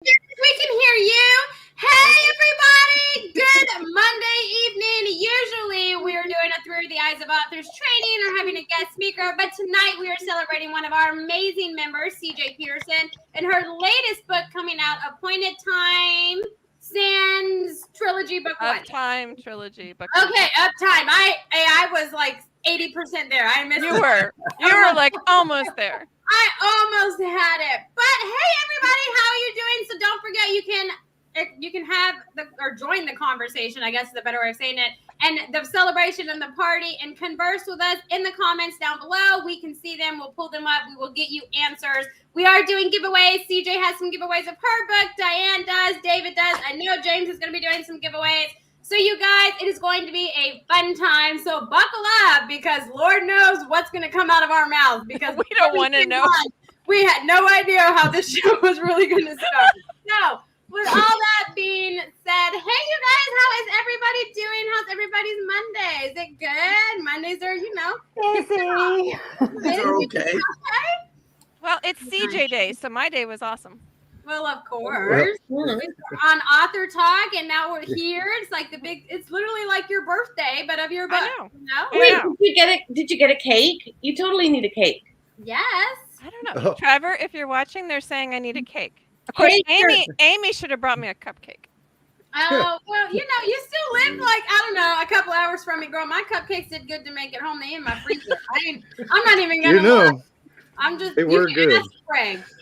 We can hear you. Hey, everybody. Good Monday evening. Usually we are doing a Through the Eyes of Authors training or having a guest speaker, but tonight we are celebrating one of our amazing members, C.J. Peterson, and her latest book coming out, Appointed Time, Sans Trilogy, Book 1. Time Trilogy, Book 1. Okay, Uptime. I was like 80% there. I missed You were like almost there. I almost had it. But hey, everybody, how are you doing? So don't forget, you can have or join the conversation, I guess is the better way of saying it, and the celebration and the party, and converse with us in the comments down below. We can see them. We'll pull them up. We will get you answers. We are doing giveaways. CJ has some giveaways of her book. Diane does. David does. I know James is going to be doing some giveaways. So you guys, it is going to be a fun time. So buckle up, because Lord knows what's going to come out of our mouths, because we don't want to know. We had no idea how this show was really going to start. So with all that being said, hey, you guys, how is everybody doing? How's everybody's Monday? Is it good? Mondays are, busy. They're okay. Well, it's CJ Day, so my day was awesome. Well, of course. We're on Author Talk, and now we're here. It's like it's literally like your birthday, but of your book. I know. You know? Wait, did you get a cake? You totally need a cake. Yes. I don't know. Trevor, if you're watching, they're saying I need a cake. Of course, Amy should have brought me a cupcake. Oh, well, you still live like, I don't know, a couple hours from me, girl. My cupcakes did good to make it home. They in my freezer. I'm not even going to lie. I'm just, they were good.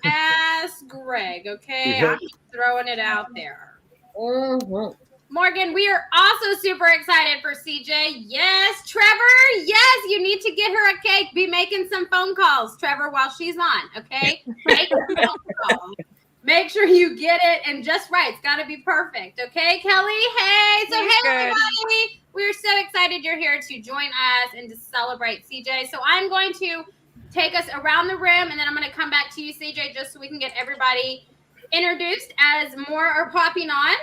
Ask Greg, okay? Yeah. I'm just throwing it out there. Mm-hmm. Morgan, we are also super excited for CJ. Yes, Trevor, yes, you need to get her a cake. Be making some phone calls, Trevor, while she's on, okay? Make a phone call. Make sure you get it and just right. It's got to be perfect, okay, Kelly? Hey, so hey, everybody. We're so excited you're here to join us and to celebrate CJ. So I'm going to take us around the room, and then I'm going to come back to you, CJ, just so we can get everybody introduced as more are popping on.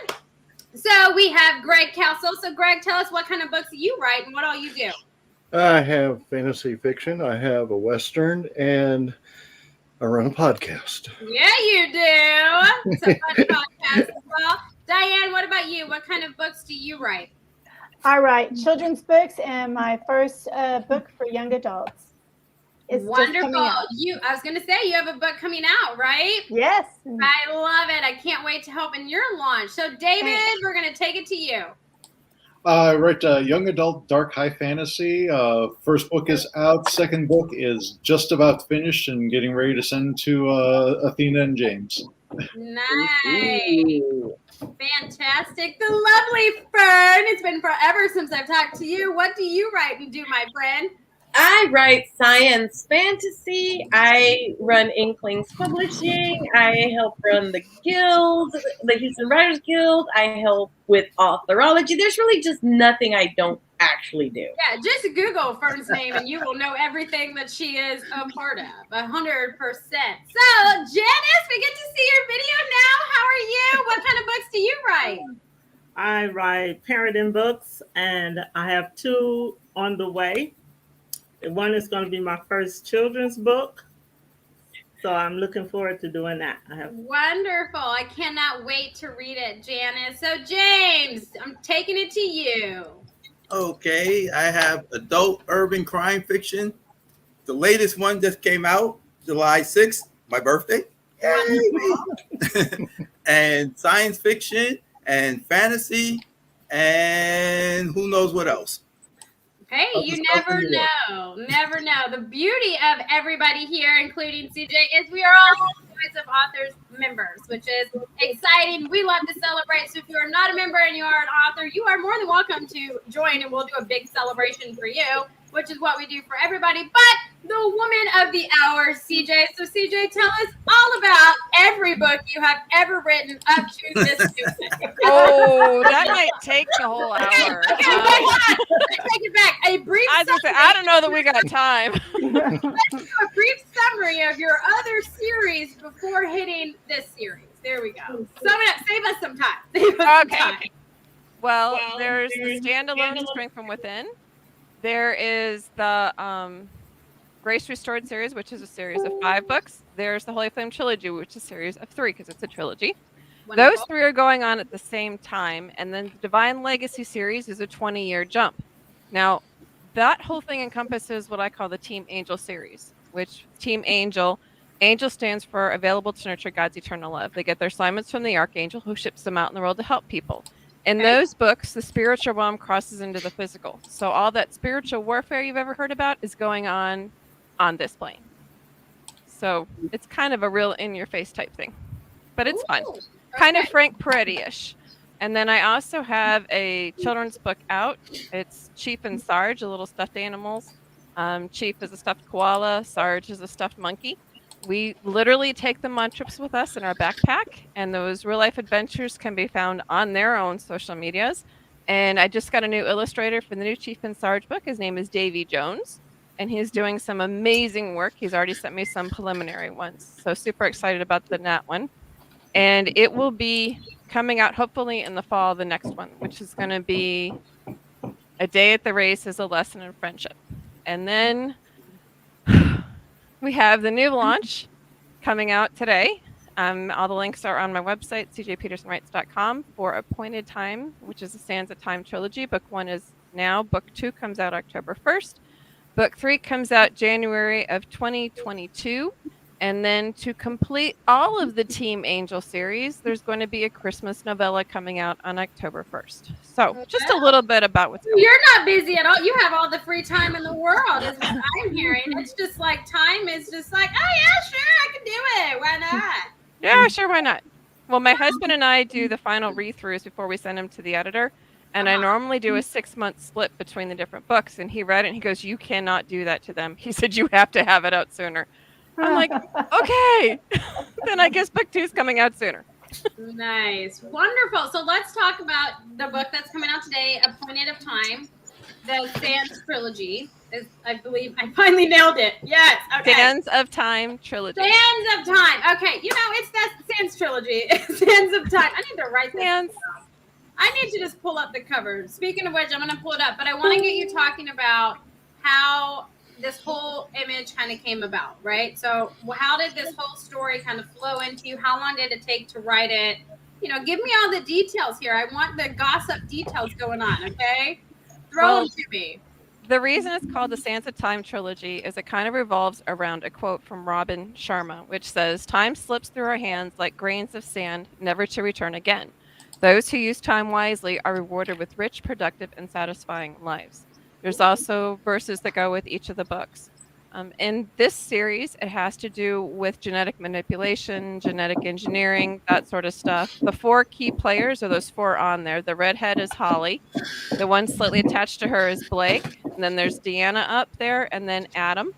So we have Greg Kessel. So Greg, tell us what kind of books you write and what all you do. I have fantasy fiction. I have a Western, and I run a podcast. Yeah, you do. It's a fun podcast as well. Diane, what about you? What kind of books do you write? I write children's books, and my first book for young adults. It's wonderful. I was going to say, you have a book coming out, right? Yes. I love it. I can't wait to help in your launch. So, David, we're going to take it to you. I write young adult dark high fantasy. First book is out. Second book is just about finished and getting ready to send to Athena and James. Nice. Fantastic. The lovely Fern. It's been forever since I've talked to you. What do you write and do, my friend? I write science fantasy. I run Inklings Publishing. I help run the guild, the Houston Writers Guild. I help with authorology. There's really just nothing I don't actually do. Yeah, just Google Fern's name and you will know everything that she is a part of, 100%. So, Janice, we get to see your video now. How are you? What kind of books do you write? I write parenting books, and I have 2 on the way. One is going to be my first children's book. So I'm looking forward to doing that. Wonderful. I cannot wait to read it, Janice. So, James, I'm taking it to you. Okay. I have adult urban crime fiction. The latest one just came out July 6th, my birthday. Yay! And science fiction and fantasy and who knows what else. Hey, you never know. Never know. The beauty of everybody here, including CJ, is we are all Voice of Authors members, which is exciting. We love to celebrate. So if you are not a member and you are an author, you are more than welcome to join, and we'll do a big celebration for you, which is what we do for everybody. But the woman of the hour, CJ. So CJ, tell us all about every book you have ever written up to this moment. Oh, that might take the whole hour. Okay, I take it back. A brief summary. I don't know that we got time. Let's do a brief summary of your other series before hitting this series. There we go. Save us some time. Okay. Well, there's the standalone Strength from Within. There is the Grace Restored series, which is a series of 5 books. There's the Holy Flame trilogy, which is a series of 3 because it's a trilogy. Wonderful. Those 3 are going on at the same time, and then the Divine Legacy series is a 20-year jump. Now, that whole thing encompasses what I call the Team Angel series, which Team Angel stands for Available to Nurture God's Eternal Love. They get their assignments from the Archangel, who ships them out in the world to help people. In Okay. those books, the spiritual realm crosses into the physical. So all that spiritual warfare you've ever heard about is going on this plane. So it's kind of a real in-your-face type thing, but it's fun. Ooh, Kind of okay. Frank Peretti-ish. And then I also have a children's book out. It's Chief and Sarge, the little stuffed animals. Chief is a stuffed koala. Sarge is a stuffed monkey. We literally take them on trips with us in our backpack, and those real-life adventures can be found on their own social medias. And I just got a new illustrator for the new Chief and Sarge book. His name is Davy Jones, and he's doing some amazing work. He's already sent me some preliminary ones, so super excited about that one. And it will be coming out hopefully in the fall, the next one, which is going to be A Day at the Race is a Lesson in Friendship. And then we have the new launch coming out today. All the links are on my website, cjpetersonwrites.com, for Appointed Time, which is a Sands of Time trilogy. Book 1 is now. Book 2 comes out October 1st. Book 3 comes out January of 2022. And then to complete all of the Team Angel series, there's going to be a Christmas novella coming out on October 1st. So just a little bit about what's going on. You're not busy at all. You have all the free time in the world, is what I'm hearing. It's just like time is just like, oh yeah, sure, I can do it. Why not? Yeah, sure, why not? Well, my husband and I do the final read-throughs before we send them to the editor. And I normally do a 6-month split between the different books. And he read it and he goes, you cannot do that to them. He said, you have to have it out sooner. I'm like, okay, then I guess book 2 is coming out sooner. Nice. Wonderful. So let's talk about the book that's coming out today, Appointed of Time, the Sands trilogy. I believe I finally nailed it. Yes. Okay. Sands of Time trilogy. Sands of Time. Okay. You know, it's that Sands trilogy. Sands of Time. I need to write this down. I need to just pull up the cover. Speaking of which, I'm going to pull it up, but I want to get you talking about how this whole image kind of came about, right? So how did this whole story kind of flow into you? How long did it take to write it? You know, give me all the details here. I want the gossip details going on, okay? Throw them to me. The reason it's called the Sands of Time trilogy is it kind of revolves around a quote from Robin Sharma, which says, time slips through our hands like grains of sand, never to return again. Those who use time wisely are rewarded with rich, productive, and satisfying lives. There's also verses that go with each of the books. In this series, it has to do with genetic manipulation, genetic engineering, that sort of stuff. The 4 key players are those 4 on there. The redhead is Holly. The one slightly attached to her is Blake. And then there's Deanna up there, and then Adam.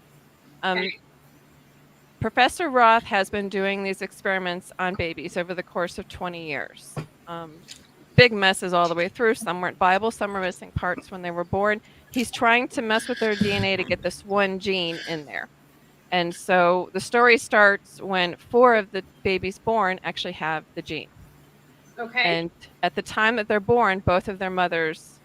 Professor Roth has been doing these experiments on babies over the course of 20 years. Big messes all the way through. Some weren't viable. Some were missing parts when they were born. He's trying to mess with their DNA to get this one gene in there. And so the story starts when 4 of the babies born actually have the gene. Okay. And at the time that they're born, both of their mothers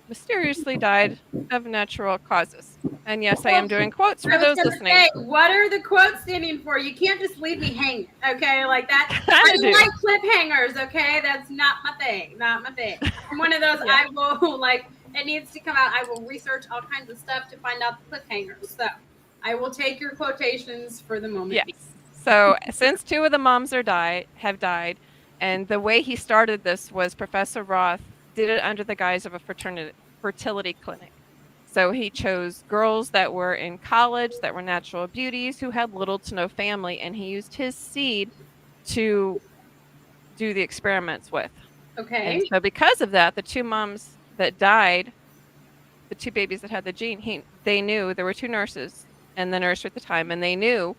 mysteriously died of natural causes. And yes, I am doing quotes for those listening. Say, what are the quotes standing for? You can't just leave me hanging, okay? Like that. I don't like cliffhangers, okay? That's not my thing. Not my thing. I'm one of those, I will, like, it needs to come out. I will research all kinds of stuff to find out the cliffhangers. So I will take your quotations for the moment. Yes. So since 2 of the moms have died, and the way he started this was Professor Roth did it under the guise of a fertility clinic. So he chose girls that were in college, that were natural beauties, who had little to no family, and he used his seed to do the experiments with. Okay. And so because of that, the 2 moms that died, the 2 babies that had the gene, they knew, there were 2 nurses in the nursery at the time, and they knew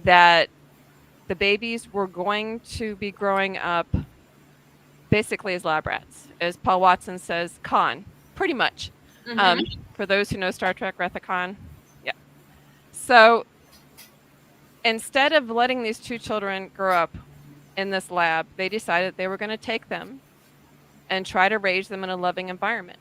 that the babies were going to be growing up basically as lab rats. As Paul Watson says, Khan, pretty much. For those who know Star Trek, Wrath of Khan. Yeah. So instead of letting these 2 children grow up in this lab, they decided they were going to take them and try to raise them in a loving environment.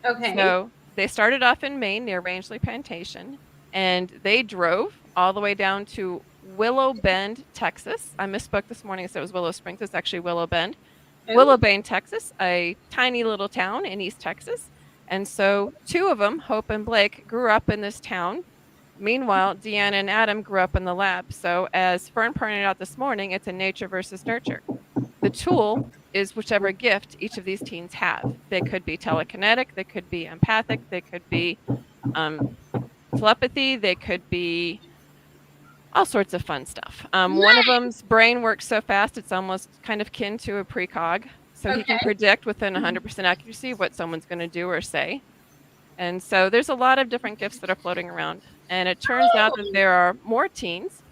Okay. So they started off in Maine near Rangeley Plantation, and they drove all the way down to Willow Bend, Texas. I misspoke this morning, so it was Willow Springs. It's actually Willow Bend. Ooh. Willow Bend, Texas, a tiny little town in East Texas. And so 2 of them, Hope and Blake, grew up in this town. Meanwhile, Deanna and Adam grew up in the lab. So as Fern pointed out this morning, it's a nature versus nurture. The tool is whichever gift each of these teens have. They could be telekinetic, they could be empathic, they could be telepathy, they could be all sorts of fun stuff. One of them's brain works so fast it's almost kind of kin to a precog. So he can predict within 100% accuracy what someone's going to do or say. And so there's a lot of different gifts that are floating around. And it turns out that there are more teens.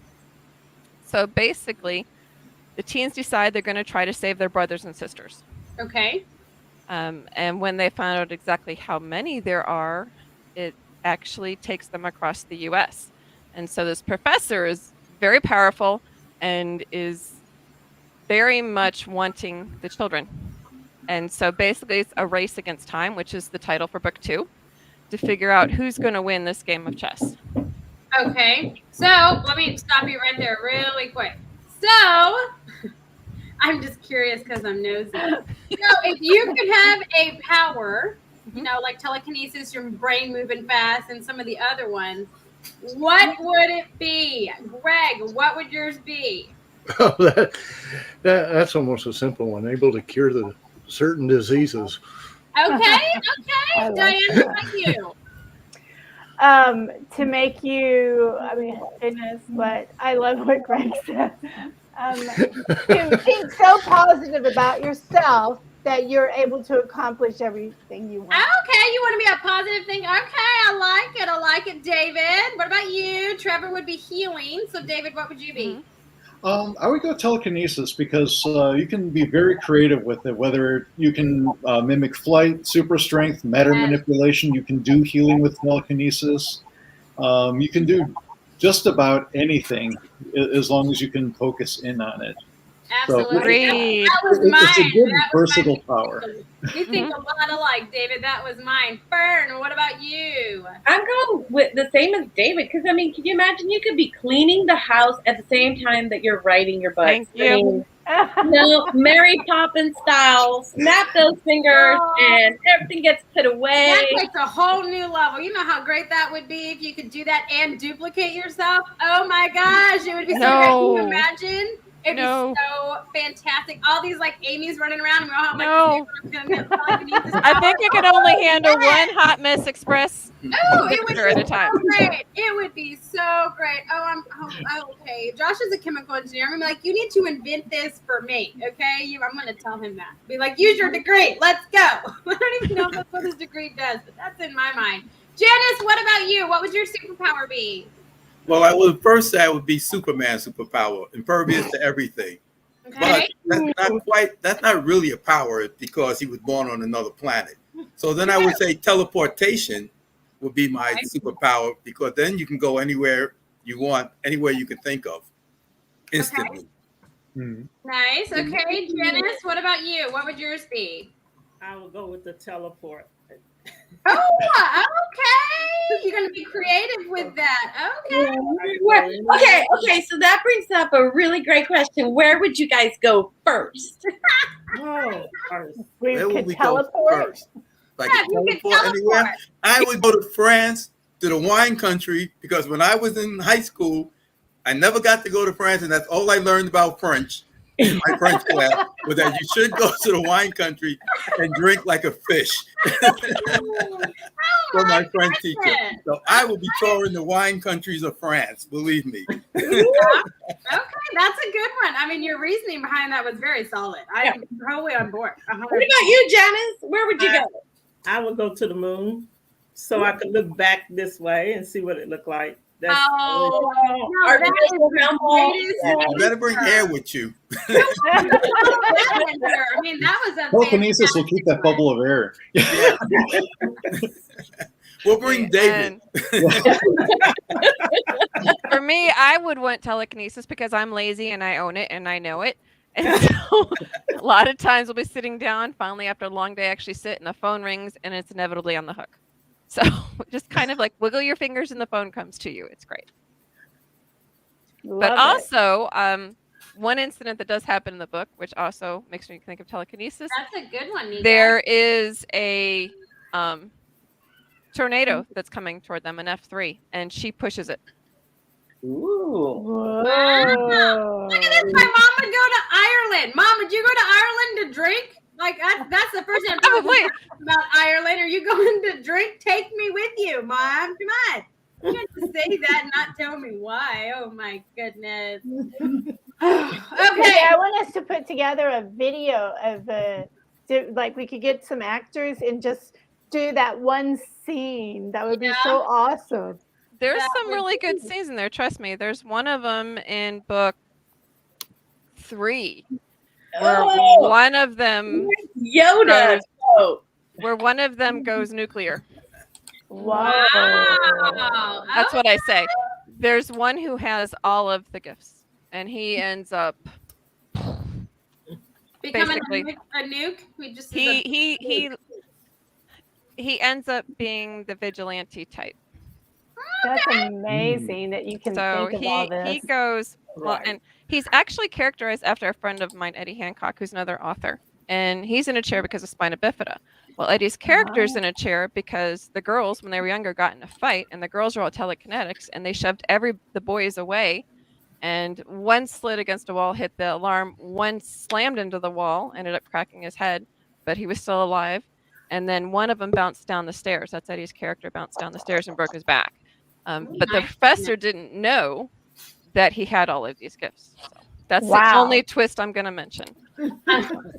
So basically, the teens decide they're going to try to save their brothers and sisters. Okay. And when they find out exactly how many there are, it actually takes them across the U.S. And so this professor is very powerful and is very much wanting the children. And so basically it's a race against time, which is the title for book 2, to figure out who's going to win this game of chess. Okay. So let me stop you right there really quick. So I'm just curious because I'm nosy. So if you could have a power, you know, like telekinesis, your brain moving fast, and some of the other ones, what would it be? Greg, what would yours be? Oh, that's almost a simple one. Able to cure the certain diseases. Okay. Diane, what about you? To make you, I mean, goodness, but I love what Greg said. To think so positive about yourself that you're able to accomplish everything you want. Okay, you want to be a positive thing. Okay, I like it, David. What about you? Trevor would be healing. So, David, what would you be? I would go telekinesis because you can be very creative with it, whether you can mimic flight, super strength, matter manipulation. You can do healing with telekinesis. You can do just about anything as long as you can focus in on it. Absolutely. So that was mine. It's a good versatile power. We think a lot alike, David. That was mine. Fern, what about you? I'm going with the same as David because, I mean, can you imagine you could be cleaning the house at the same time that you're writing your book? Thank you. I mean, Mary Poppins style, snap those fingers and everything gets put away. That takes a whole new level. You know how great that would be if you could do that and duplicate yourself? Oh my gosh, it would be so great. Can you imagine? It'd be so fantastic. All these like Amy's running around and we all have I think you could only handle one Hot Mess Express it would at a time. So great. It would be so great. Okay. Josh is a chemical engineer. I'm like, you need to invent this for me. Okay. I'm going to tell him that. Be like, use your degree. Let's go. I don't even know if that's what his degree does, but that's in my mind. Janice, what about you? What would your superpower be? Well, I would first say I would be Superman superpower, impervious to everything. Okay. But that's not really a power because he was born on another planet. So then I would say teleportation would be my superpower because then you can go anywhere you want, anywhere you can think of instantly. Okay. Nice. Okay. Janice, what about you? What would yours be? I will go with the teleport. Oh, okay. You're going to be creative with that. Okay. Okay. So that brings up a really great question. Where would you guys go first? Where would we go first? Like teleport anywhere? I would go to France, to the wine country, because when I was in high school, I never got to go to France, and that's all I learned about French in my French class, was that you should go to the wine country and drink like a fish. For my French teacher. So I will be touring the wine countries of France, believe me. Okay, that's a good one. I mean, your reasoning behind that was very solid. I'm totally on board. 100%. What about you, Janice? Where would you go? I would go to the moon so I could look back this way and see what it looked like. You better bring air with you. I mean, that was a telekinesis will keep that bubble of air. Yeah. We'll bring David. For me, I would want telekinesis because I'm lazy and I own it and I know it. And so a lot of times we'll be sitting down, finally after a long day, actually sit and the phone rings and it's inevitably on the hook. So just kind of like wiggle your fingers and the phone comes to you. It's great. But Love it. also, one incident that does happen in the book, which also makes me think of telekinesis. That's a good one, Nika. There is a tornado that's coming toward them, an F3, and she pushes it. Ooh. Whoa. Look at this. My mom would go to Ireland. Mom, would you go to Ireland to drink? Like that's the first time I'm Probably. about Ireland. Are you going to drink? Take me with you, Mom. Come on. You have to say that and not tell me why. Oh my goodness. Okay, Okay. I want us to put together a video of like we could get some actors and just do that one scene. That would be so awesome. There's That some would really good be- scenes in there. Trust me. There's one of them in book 3 where Oh! one of them Yoda. Oh. where one of them goes nuclear. Wow. Wow. That's what I say. There's one who has all of the gifts, and he ends up Becoming basically- a nuke. We just he ends up being the vigilante type. That's amazing that you can So think of all this. he goes well, and he's actually characterized after a friend of mine, Eddie Hancock, who's another author, and he's in a chair because of spina bifida. Well, Eddie's character's in a chair because the girls, when they were younger, got in a fight, and the girls are all telekinetics, and they shoved the boys away, and one slid against a wall, hit the alarm, one slammed into the wall, ended up cracking his head, but he was still alive, and then one of them bounced down the stairs. That's Eddie's character, bounced down the stairs and broke his back. But the professor didn't know that he had all of these gifts. So that's the Wow. only twist I'm going to mention.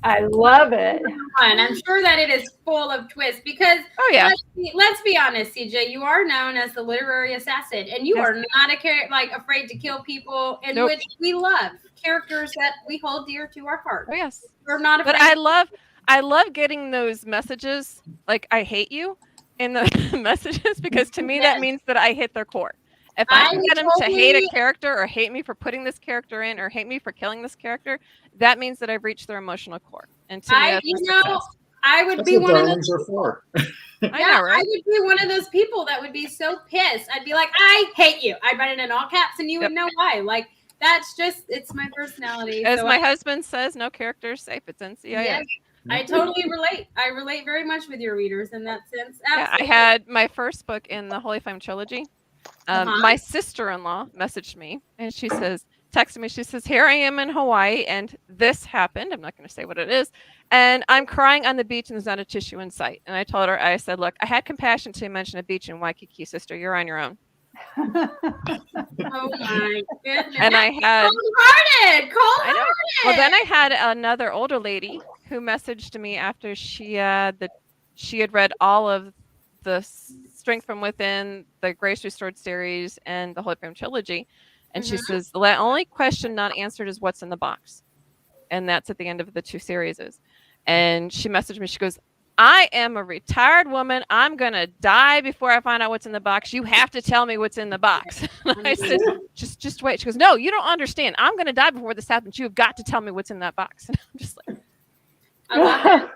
I love it. And I'm sure that it is full of twists because Oh yeah, let's be honest, CJ, you are known as the literary assassin, and you Yes. are not afraid to kill people, in Nope. which we love characters that we hold dear to our heart. oh yes. We're not afraid. But I love getting those messages like "I hate you" in the messages because to me that Yes. means that I hit their core. If I can get them to hate totally- a character or hate me for putting this character in or hate me for killing this character, that means that I've reached their emotional core. And to me, that's a success. I would That's be what one of darlings those. are for. I Yeah, know, I right? would be one of those people that would be so pissed. I'd be like, I hate you. I'd write it in all caps, and you would know why. Like that's just it's my personality. As so my husband says, no character is safe. It's NCIS. Yes, I totally relate. I relate very much with your readers in that sense. Yeah, I Absolutely. had my first book in the Holy Flame trilogy. Uh-huh. My sister-in-law messaged me and she says, texted me, she says, here I am in Hawaii and this happened. I'm not going to say what it is. And I'm crying on the beach and there's not a tissue in sight. And I told her, I said, look, I had compassion to mention a beach in Waikiki, sister. You're on your own. Oh my goodness. And I had, cold-hearted. I know. Well, then I had another older lady who messaged me after she had read all of the Strength from Within, the Grace Restored series, and the Holy Flame trilogy. And she says, the only question not answered is what's in the box. And that's at the end of the 2 series. And she messaged me. She goes, I am a retired woman. I'm going to die before I find out what's in the box. You have to tell me what's in the box. And I said, just wait. She goes, no, you don't understand. I'm going to die before this happens. You have got to tell me what's in that box. And I'm just like, I love it.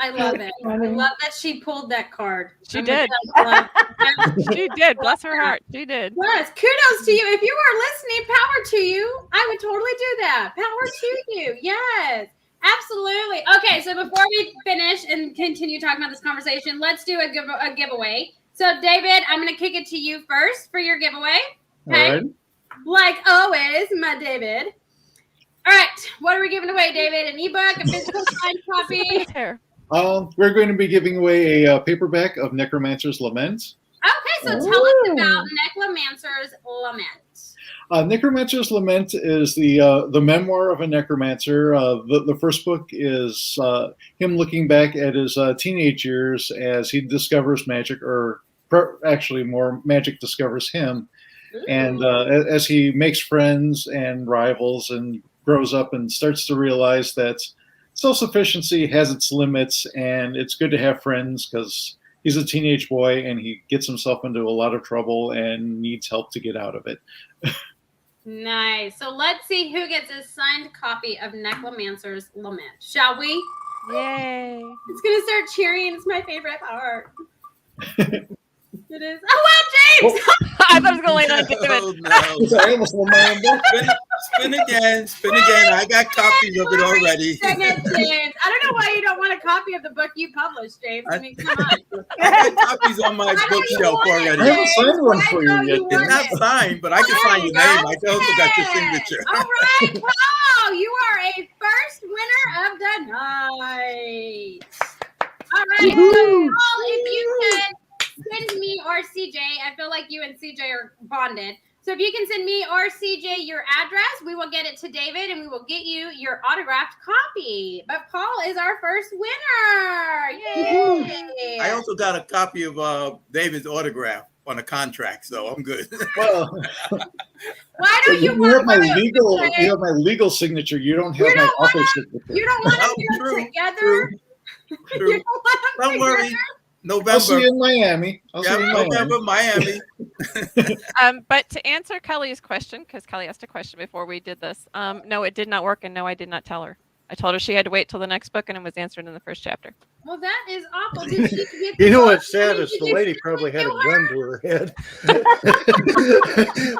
I love it. I love that she pulled that card. She I'm did. gonna tell you. She did. Bless her heart. She did. Yes, kudos to you. If you are listening, power to you. I would totally do that. Power to you. Yes, absolutely. Okay, so before we finish and continue talking about this conversation, let's do a giveaway. So, David, I'm going to kick it to you first for your giveaway. Okay. All right. Like always, my David. All right, what are we giving away, David? An ebook, a physical signed copy? It's hair. We're going to be giving away a paperback of Necromancer's Lament. Okay, so tell us about Necromancer's Lament. Necromancer's Lament is the memoir of a necromancer. The first book is him looking back at his teenage years as he discovers magic, or actually more magic discovers him. And as he makes friends and rivals and grows up and starts to realize that self-sufficiency has its limits and it's good to have friends because he's a teenage boy and he gets himself into a lot of trouble and needs help to get out of it. Nice. So let's see who gets a signed copy of Necromancer's Lament. Shall we? Yay. It's going to start cheering. It's my favorite part. It is. Oh wow, James! I thought it was going to land on David. Oh, no. I almost won my own book. Spin again. I got copies of it already. Dang it, James. I don't know why you don't want a copy of the book you published, James. I mean, come on. I got copies on my I know you bookshelf want it, already. I haven't signed one I for know you yet. you It's want not it. signed, but I can sign your name. I also got your signature. All right, Paul, you are a first winner of the night. All right, so Paul, if you can send me or CJ, I feel like you and CJ are bonded. So if you can send me or CJ your address, we will get it to David and we will get you your autographed copy. But Paul is our first winner. Yay! I also got a copy of David's autograph on a contract, so I'm good. Well, Why don't you you want have my both? legal. Okay? You have my legal signature. You don't have You my don't author wanna- signature. You don't want them Oh, to go true, together? You True. don't want them Don't worry. together? I'll see November. you in Miami. I'll see you in Miami. November, Miami. But to answer Kelly's question, because Kelly asked a question before we did this, no, it did not work, and no, I did not tell her. I told her she had to wait till the next book, and it was answered in the first chapter. Well, that is awful. Did she get You know the what's book? I sad mean, is did the you lady send probably it had a to her? gun to her head.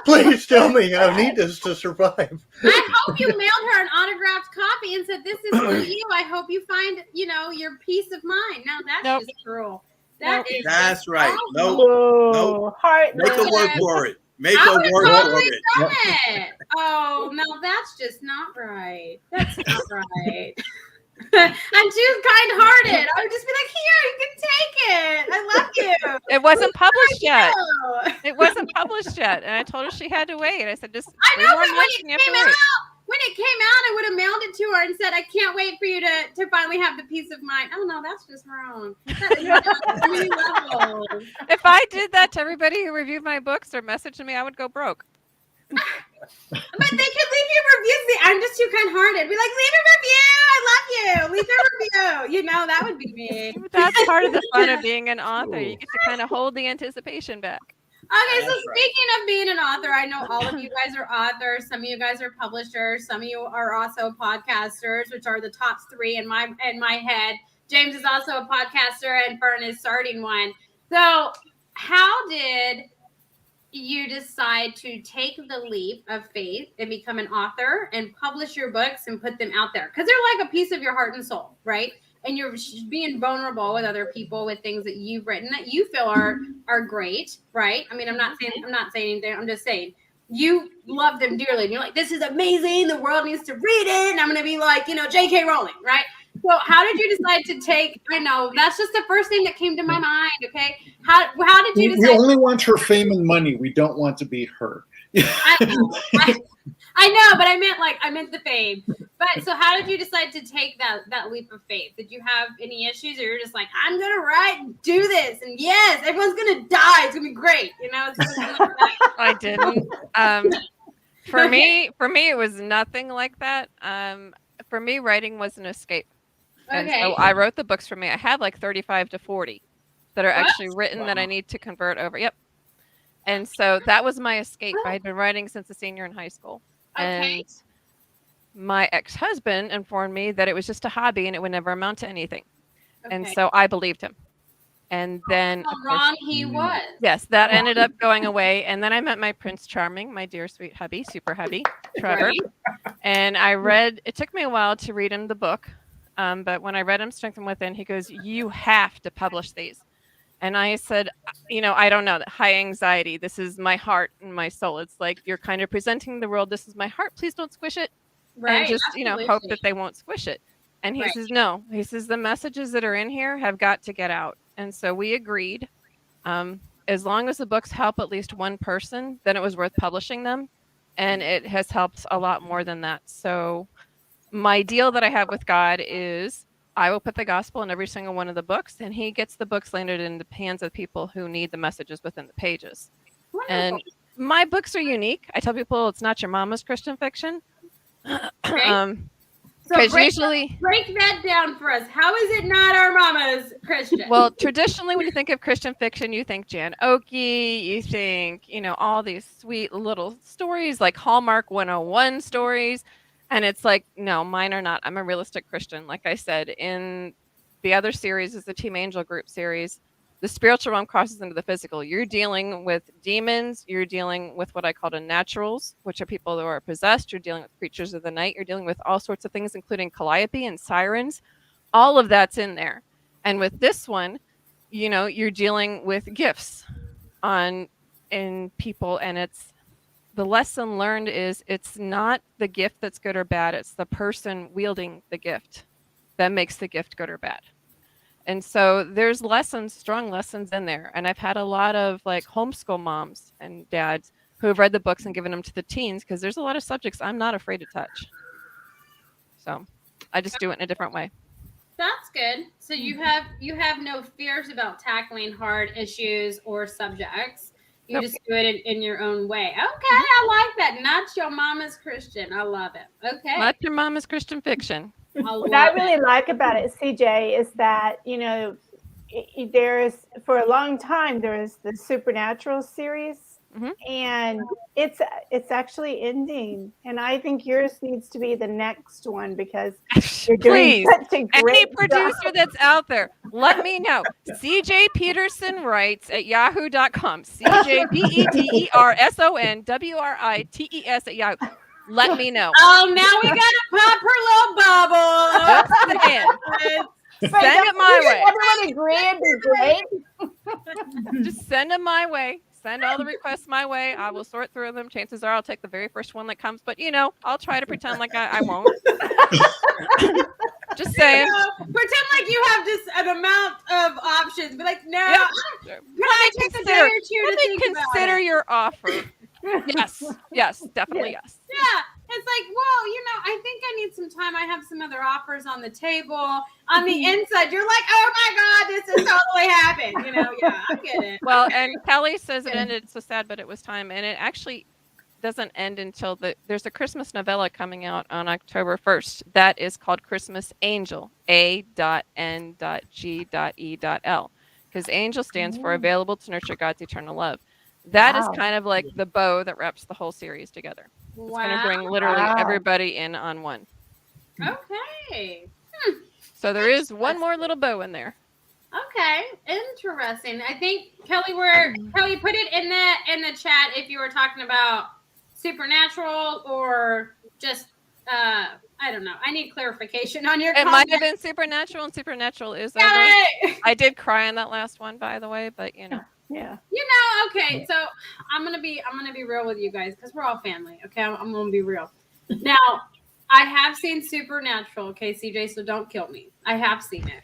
Please tell me I need this to survive. I hope you mailed her an autographed copy and said, "This is for you. I hope you find, your peace of mind." Now that's Nope. just cruel. Nope. That is That's just right. awful. Nope. Whoa, Make heartless. a word for it. Make I a would have word for totally it. done it. Oh no, that's just not right. That's not right. I'm too kind-hearted. I would just be like, "Here, you can take it. I love you." It wasn't published yet. No. It wasn't published yet, and I told her she had to wait. I said, just I 3 know, more but when months, it and you have to came wait. out, I would have mailed it to her and said, "I can't wait for you to finally have the peace of mind." Oh no, that's just wrong. That is on 3 levels. If I did that to everybody who reviewed my books or messaged me, I would go broke. But they could leave you reviews. See, I'm just too kind-hearted. Be like, leave a review. I love you. Leave a review. That would be me. That's part of the fun of being an author. You get to kind of hold the anticipation back. Okay, so That's right. speaking of being an author, I know all of you guys are authors. Some of you guys are publishers. Some of you are also podcasters, which are the top 3 in my head. James is also a podcaster, and Fern is starting one. So, how did you decide to take the leap of faith and become an author and publish your books and put them out there? Because they're like a piece of your heart and soul, right? And you're being vulnerable with other people with things that you've written that you feel are great, right? I mean, I'm not saying anything. I'm just saying you love them dearly. And you're like, this is amazing. The world needs to read it. And I'm going to be like, J.K. Rowling, right? So how did you decide to take? I know that's just the first thing that came to my mind. Okay, how did you We decide? only want her fame and money. We don't want to be her. I know, but I meant the fame. But so how did you decide to take that leap of faith? Did you have any issues, or you're just like, I'm gonna write and do this, and yes, everyone's gonna die. It's gonna be great, I didn't. For me, it was nothing like that. For me, writing was an escape. And Okay. so I wrote the books for me. I have like 35 to 40 that are actually written that I need to convert over. Yep. And so that was my escape. I had been writing since a senior in high school. Okay. And my ex-husband informed me that it was just a hobby and it would never amount to anything. And Okay. so I believed him. And then, How of course, wrong he was. yes, that ended up going away. And then I met my Prince Charming, my dear sweet hubby, super hubby, Trevor. Right. And it took me a while to read him the book. But when I read him Strength from Within, he goes, you have to publish these. And I said, I don't know, that high anxiety. This is my heart and my soul. It's like, you're kind of presenting the world. This is my heart. Please don't squish it. Right. And just, absolutely. hope that they won't squish it. And he Right. says, no. He says, the messages that are in here have got to get out. And so we agreed. As long as the books help at least one person, then it was worth publishing them. And it has helped a lot more than that. So my deal that I have with God is I will put the gospel in every single one of the books, and he gets the books landed in the hands of people who need the messages within the pages. Wonderful. And my books are unique. I tell people it's not your mama's Christian fiction. So Because break usually, that down for us. How is it not our mama's Christian? well, traditionally, when you think of Christian fiction, you think Jan Oki, you think, all these sweet little stories like Hallmark 101 stories. And it's like, no, mine are not. I'm a realistic Christian. Like I said, in the other series is the Team Angel Group series. The spiritual realm crosses into the physical. You're dealing with demons. You're dealing with what I call the naturals, which are people who are possessed. You're dealing with creatures of the night. You're dealing with all sorts of things, including calliope and sirens. All of that's in there. And with this one, you're dealing with gifts in people, and the lesson learned is it's not the gift that's good or bad. It's the person wielding the gift that makes the gift good or bad. And so there's strong lessons in there. And I've had a lot of like homeschool moms and dads who have read the books and given them to the teens, because there's a lot of subjects I'm not afraid to touch. So I just do it in a different way. That's good. So you have no fears about tackling hard issues or subjects. You just do it in your own way. Okay, I like that. Not your mama's Christian. I love it. Okay. Not your mama's Christian fiction. What I really like about it, CJ, is that, there's, for a long time, there's the Supernatural series, and it's actually ending. And I think yours needs to be the next one, because you're doing such a great Any producer that's out there, let me know. C.J. Peterson writes at yahoo.com. C.J. PetersonWrites at Yahoo. Let me know. Oh, now we got to pop her little bubble. Just saying. Send it my way. Everyone agree it'd be great. Just send them my way. Send all the requests my way. I will sort through them. Chances are I'll take the very first one that comes. But, I'll try to pretend like I won't. Just saying. Pretend like you have just an amount of options. Be like, no. Can I take a day or two to think consider your offer. Yes, definitely yes. Yeah, it's like, well, I think I need some time. I have some other offers on the table. On the inside, you're like, oh my God, this is totally happened. Yeah, I get it. Well, and Kelly says it ended. It's so sad, but it was time. And it actually doesn't end until there's a Christmas novella coming out on October 1st. That is called Christmas Angel, A.N.G.E.L. Because angel stands for available to nurture God's eternal love. That is kind of like the bow that wraps the whole series together. It's going to bring literally everybody in on one. Okay. So there is one more little bow in there. Okay, interesting. I think Kelly put it in the chat if you were talking about Supernatural or just I don't know. I need clarification on your comment. Might have been Supernatural, and Supernatural is over. I did cry on that last one, by the way, but Yeah. Okay. So I'm gonna be real with you guys, because we're all family. Okay, I'm gonna be real. Now, I have seen Supernatural. Okay, CJ, so don't kill me. I have seen it.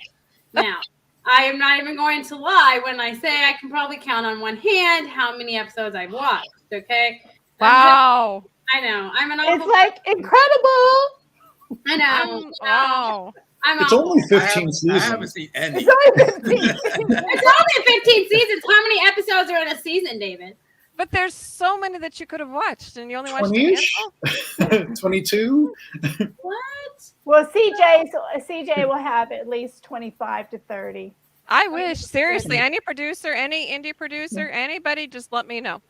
Now, I am not even going to lie when I say I can probably count on one hand how many episodes I've watched. Okay. Wow. I know. I'm an awful. It's like incredible. I know. Wow. It's only 15 seasons. I haven't seen any. It's only 15 seasons. How many episodes are in a season, David? But there's so many that you could have watched, and you only watched 20-ish? 22? What? Well, CJ will have at least 25 to 30. I wish, seriously, any producer, any indie producer, anybody, just let me know.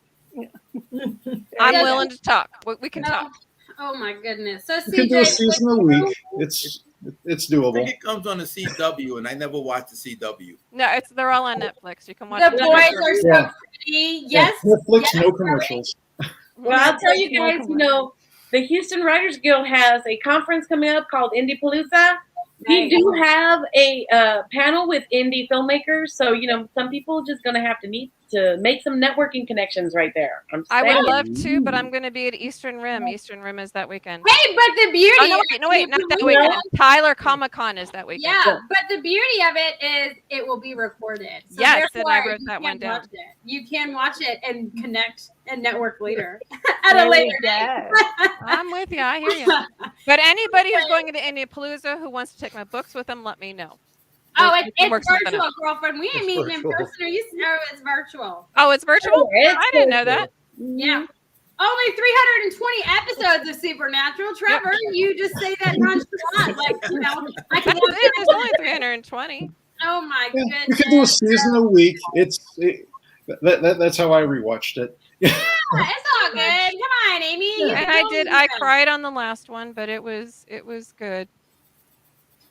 I'm willing to talk. We can talk. Oh my goodness. So CJ, You can do a season a week. It's doable. I think it comes on the CW, and I never watched the CW. No, they're all on Netflix. You can watch the them. boys are so pretty. Yes. Netflix, yes, no commercials. Well, I'll tell you guys, the Houston Writers Guild has a conference coming up called Indie Palooza. We do have a panel with indie filmmakers, so some people just gonna have to meet to make some networking connections right there. I would love to, but I'm going to be at Eastern Rim. Eastern Rim is that weekend. Hey, but the beauty. Oh, no, wait, not that weekend. Tyler Comic-Con is that weekend. Yeah, but the beauty of it is it will be recorded. So yes, and I wrote that one down. You can watch it and connect and network later at a later date. I'm with you. I hear you. But anybody who's going into Indiapalooza who wants to take my books with them, let me know. Oh, it's virtual, girlfriend. We ain't meeting in person. It's virtual. Oh, it's virtual? I didn't know that. Yeah. Only 320 episodes of Supernatural. Trevor, you just say that nonchalant. I can there's only 320. Oh, my goodness. You can do a season a week. That's how I rewatched it. Yeah, it's all good. Come on, Amy. And I cried on the last one, but it was good.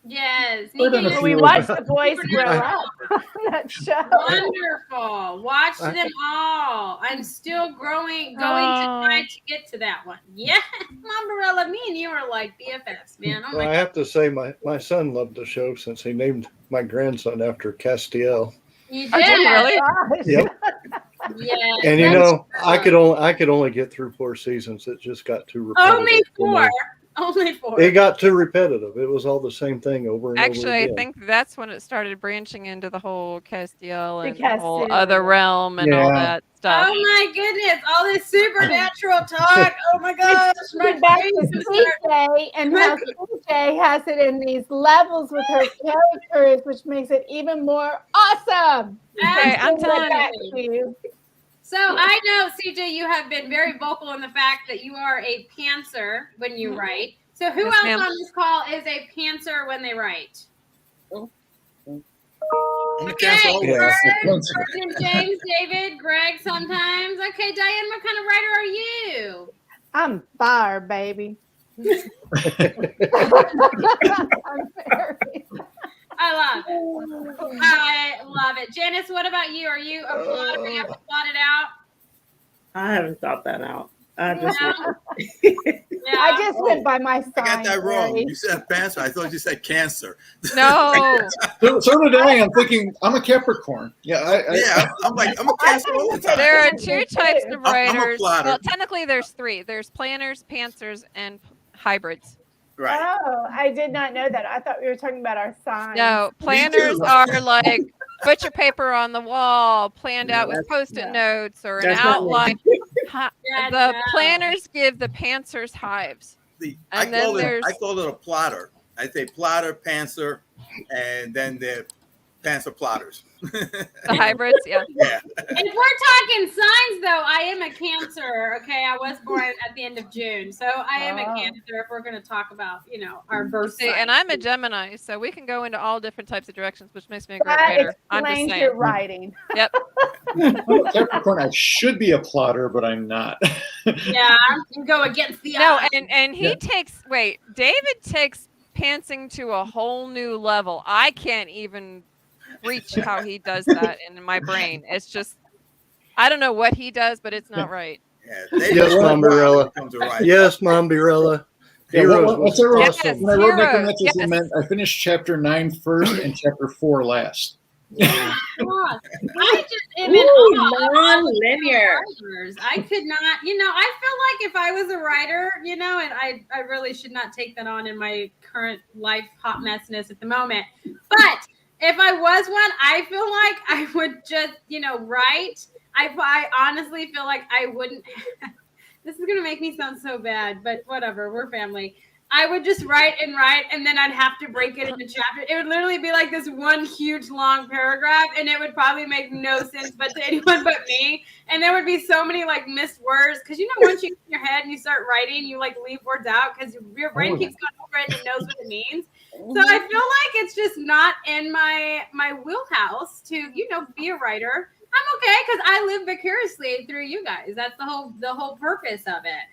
Yes. More than a Nika, few. We of watched them. the boys grow up on that show. wonderful. Watch them all. I'm still going to try to get to that one. Yeah, Mombarella, me and you are like BFFs, man. Oh Well, my I God. have to say, my son loved the show since he named my grandson after Castiel. You Oh, did did. he really? Gosh. Yep. Yes. And you that's know, I awesome. could only get through 4 seasons. It just got too repetitive. Only for me. 4. Only 4. It got too repetitive. It was all the same thing over and over Actually, I again. think that's when it started branching into the whole Castiel The and the whole Castiel, other yeah. realm and all Yeah. that stuff. Oh my goodness, all this supernatural talk. Oh my gosh, my Going back brain to is gonna start. CJ and how CJ has it in these levels with her characters, which makes it even more awesome. Okay, I'm Bring that telling back you. to you. So I know, CJ, you have been very vocal in the fact that you are a pantser when you write. So who Yes, else ma'am. on this call is a pantser when they write? I'm a Okay, cancer always. Yeah. Sergeant James, David, Greg sometimes. Okay, Diane, what kind of writer are you? I'm fire, baby. I'm married. I love it. I love it. Janice, what about you? Are you a plotter? You have to plot it out? I haven't thought that out. I just Yeah. I just went by my sign. I got that wrong. Mary. You said cancer. I thought you said cancer. No. So did I. I'm thinking I'm a Capricorn. Yeah, Yeah, I'm like, I'm a cancer all the time. There are 2 types of I'm a writers. plotter. Well, technically, there's 3. There's planners, pantsers, and hybrids. Right. Oh, I did not know that. I thought we were talking about our signs. No, too. planners are like butcher paper on the wall, planned out with Post-it no. notes or an That's not me. outline. Yeah, The no. planners give the pantsers hives. I And then call there's it a plotter. I say plotter, pantser, and then the pantser plotters. the hybrids. Yeah. Yeah. If we're talking signs, though, I am a Cancer. Okay, I was born at the end of June, so I am a Oh. Cancer. If we're going to talk about, our birth See, sign. and I'm a Gemini, so we can go into all different types of directions, which makes me a great That writer. I'm just explains saying. your writing. Yep. I'm a Capricorn. I should be a plotter, but I'm not. Yeah, you can go against the No, odds. and he David takes pantsing to a whole new level. I can't even reach how he does that in my brain. It's just, I don't know what he does, but it's not right. Yeah. Yes, Mom Barella. Yes, Mom Barella. Yeah, Heroes what's was ever- Yes, when I wrote Heroes, Necromantic, yes. I finished chapter 9 first and chapter 4 last. Yeah. I just am in Ooh, awe of all the non-linear. writers. I could not, I feel like if I was a writer, and I really should not take that on in my current life hot messness at the moment. But if I was one, I feel like I would just, write. I honestly feel like I wouldn't. This is going to make me sound so bad, but whatever. We're family. I would just write, and then I'd have to break it into chapters. It would literally be like this one huge long paragraph, and it would probably make no sense but to anyone but me. And there would be so many like missed words because once you get in your head and you start writing, you like leave words out because your brain keeps going over it and it knows what it means. So I feel like it's just not in my wheelhouse to be a writer. I'm okay because I live vicariously through you guys. That's the whole purpose of it.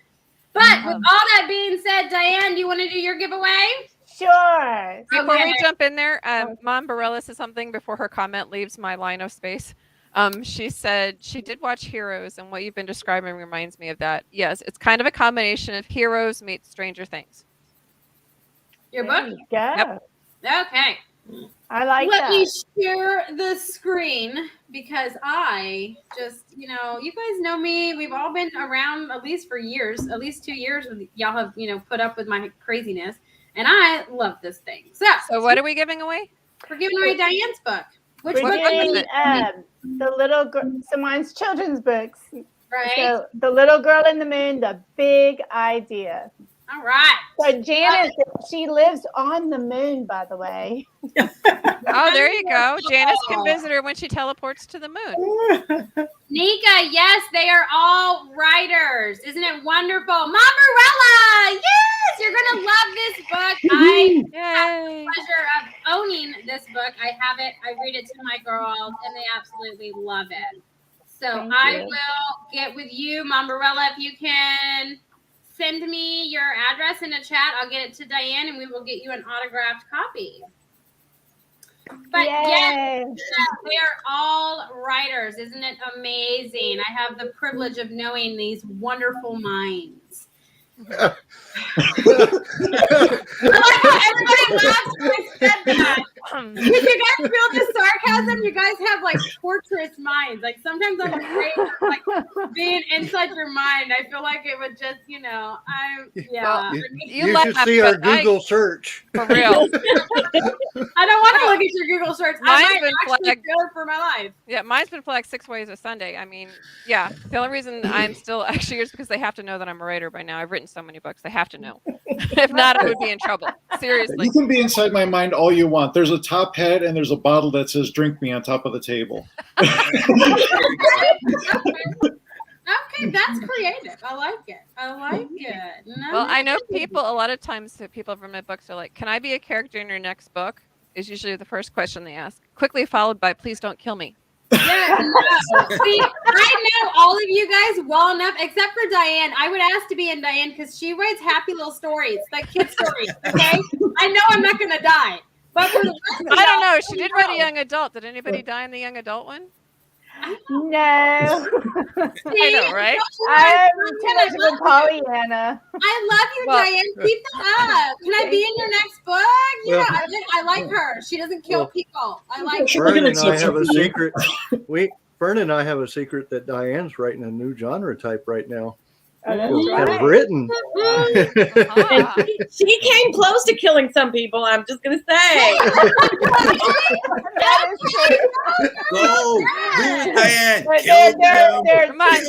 But with all that being said, Diane, do you want to do your giveaway? Sure. Before Okay. we jump in there, Mom Barella says something before her comment leaves my line of space. She said she did watch Heroes, and what you've been describing reminds me of that. Yes, it's kind of a combination of Heroes meets Stranger Things. Your There book? you go. Okay. I like Let that. me share the screen because I just, you guys know me. We've all been around at least for years, at least 2 years. Y'all have, put up with my craziness. And I love this thing. So what are we giving away? We're giving away Diane's book. Which We're book is getting it? the little girl. So mine's children's books. Right. So the little girl in the moon, the big idea. All right. So Janice, she lives on the moon, by the way. Oh, there you go. Janice can visit her when she teleports to the moon. Nika, yes, they are all writers. Isn't it wonderful? Mombarella, yes, you're going to love this book. I have the Yay. pleasure of owning this book. I have it. I read it to my girls, and they absolutely love it. So Thank I you. will get with you, Mombarella, if you can send me your address in a chat. I'll get it to Diane, and we will get you an autographed copy. But yes, they are all writers. Isn't it amazing? I have the privilege of knowing these wonderful minds. I like how everybody laughs when I said that. Did you guys feel the sarcasm? You guys have like torturous minds. Like sometimes I'm afraid of like being inside your mind. I feel like it would just, Well, you should see our Google search. For real. I don't want to look at your Google search. I might actually fear for my life. Yeah, mine's been flagged 6 ways a Sunday. I mean, yeah. The only reason I'm still actually here is because they have to know that I'm a writer by now. I've written so many books. They have to know. If not, I would be in trouble. Seriously. You can be inside my mind all you want. There's a top hat and there's a bottle that says "Drink Me" on top of the table. Okay, that's creative. I like it. No, Well, I know a lot of times people from my books are like, "Can I be a character in your next book?" is usually the first question they ask, quickly followed by, "Please don't kill me." Yeah, no. See, I know all of you guys well enough, except for Diane. I would ask to be in Diane because she writes happy little stories, like kid stories. Okay, I know I'm not gonna die, but for the rest of I don't know. She did write a young adult. Did anybody die in the young adult one? No. I know, right? I'm too much of a Pollyanna. I love you, Diane. Keep that up. Can I be in your next book? Yeah, I like her. She doesn't kill people. I like her. Vern and I have a secret. Vern and I have a secret that Diane's writing a new genre type right now. Oh, that's Have written. She came close to killing some people. I'm just gonna say. That is true. Go, do it, Diane. Come on, do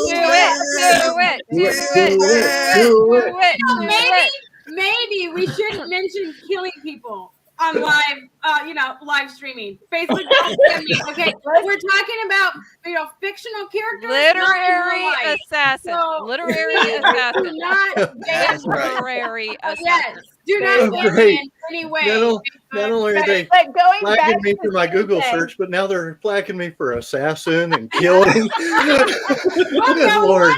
it. Maybe we shouldn't mention killing people on live streaming. Facebook. Okay, we're talking about fictional characters, literary assassin. So, literary assassin. Not literary assassin. Yes. Do not ban me in any way. Not only are they flagging me for my Google search, but now they're flagging me for assassin and killing. Good Lord.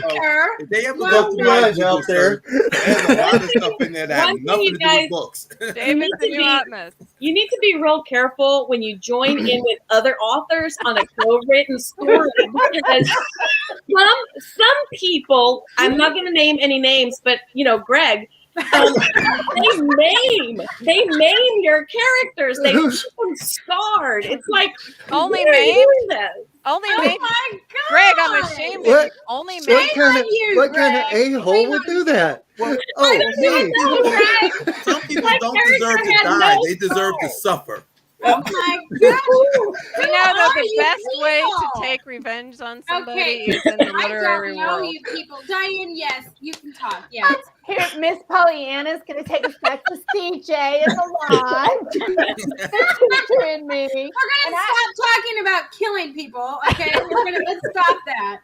They have to go through guys out there. There's a lot of stuff in there that have nothing to do with books. David's the new Optimus. You need to be real careful when you join in with other authors on a co-written story because some people, I'm not going to name any names, but Greg, they maim your characters. They keep them scarred. It's like only maim. Only maim. My God. Greg, I'm ashamed of you. Only maim. What kind of a-hole would do that? Me. Some people don't deserve to die. They deserve to suffer. Oh my God. You know the best way to take revenge on somebody is in the literary I don't know world. you people. Diane, yes, you can talk. Yes. Here, Miss Pollyanna is going to take us back to C.J. in the lodge. Teacher and me. We're going to stop talking about killing people. Okay, let's stop that.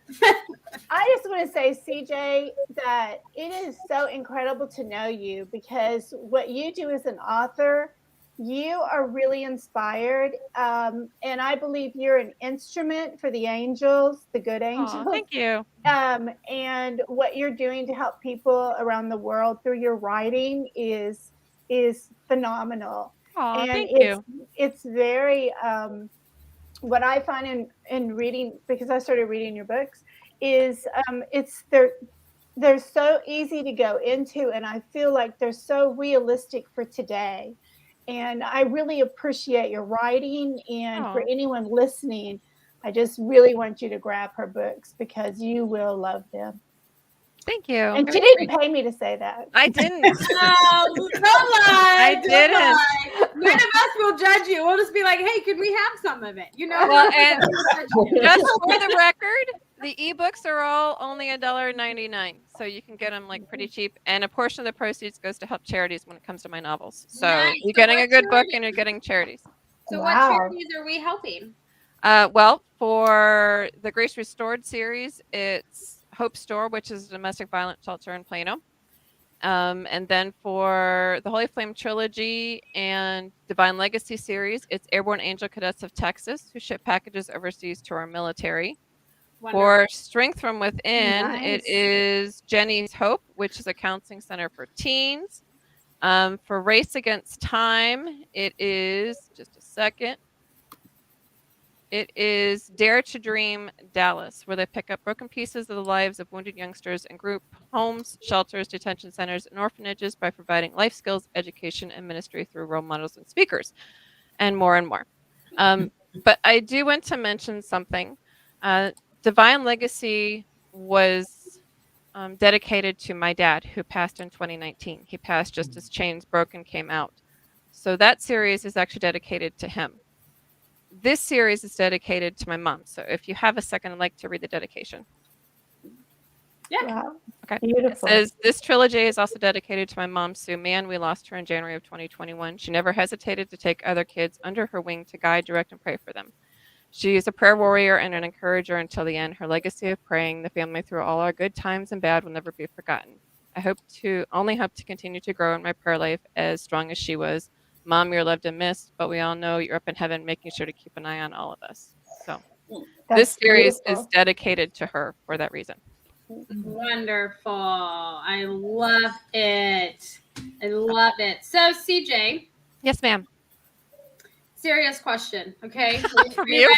I just want to say, C.J., that it is so incredible to know you because what you do as an author, you are really inspired, and I believe you're an instrument for the angels, the good angels. Aw, thank you. And what you're doing to help people around the world through your writing is phenomenal. Aw, And thank you. it's very what I find in reading, because I started reading your books, is they're so easy to go into, and I feel like they're so realistic for today. And I really appreciate your writing. And for anyone listening, I just really want you to grab her books because you will love them. Thank you. And she didn't pay me to say that. I didn't. Don't lie. I didn't. Lie. None of us will judge you. We'll just be like, hey, could we have some of it? Well, and just for the record, the ebooks are all only $1.99, so you can get them like pretty cheap. And a portion of the proceeds goes to help charities when it comes to my novels. So you're getting a good book and you're getting charities. So what charities are we helping? Well, for the Grace Restored series, it's Hope Store, which is a domestic violence shelter in Plano. And then for the Holy Flame trilogy and Divine Legacy series, it's Airborne Angel Cadets of Texas, who ship packages overseas to our military. For Strength from Within, it Nice. is Jenny's Hope, which is a counseling center for teens. For Race Against Time, it is, just a second, it is Dare to Dream Dallas, where they pick up broken pieces of the lives of wounded youngsters in group homes, shelters, detention centers, and orphanages by providing life skills, education, and ministry through role models and speakers, and more and more. But I do want to mention something. Divine Legacy was dedicated to my dad, who passed in 2019. He passed just as Chains Broken came out. So that series is actually dedicated to him. This series is dedicated to my mom. So if you have a second, I'd like to read the dedication. Yeah. Wow. Okay. Beautiful. It says, this trilogy is also dedicated to my mom, Sue Mann. We lost her in January of 2021. She never hesitated to take other kids under her wing to guide, direct, and pray for them. She is a prayer warrior and an encourager until the end. Her legacy of praying the family through all our good times and bad will never be forgotten. I only hope to continue to grow in my prayer life as strong as she was. Mom, you're loved and missed, but we all know you're up in heaven making sure to keep an eye on all of us. So this series is dedicated to her for that reason. Wonderful. I love it. I love it. So, CJ. Yes, ma'am. Serious question, okay? From you?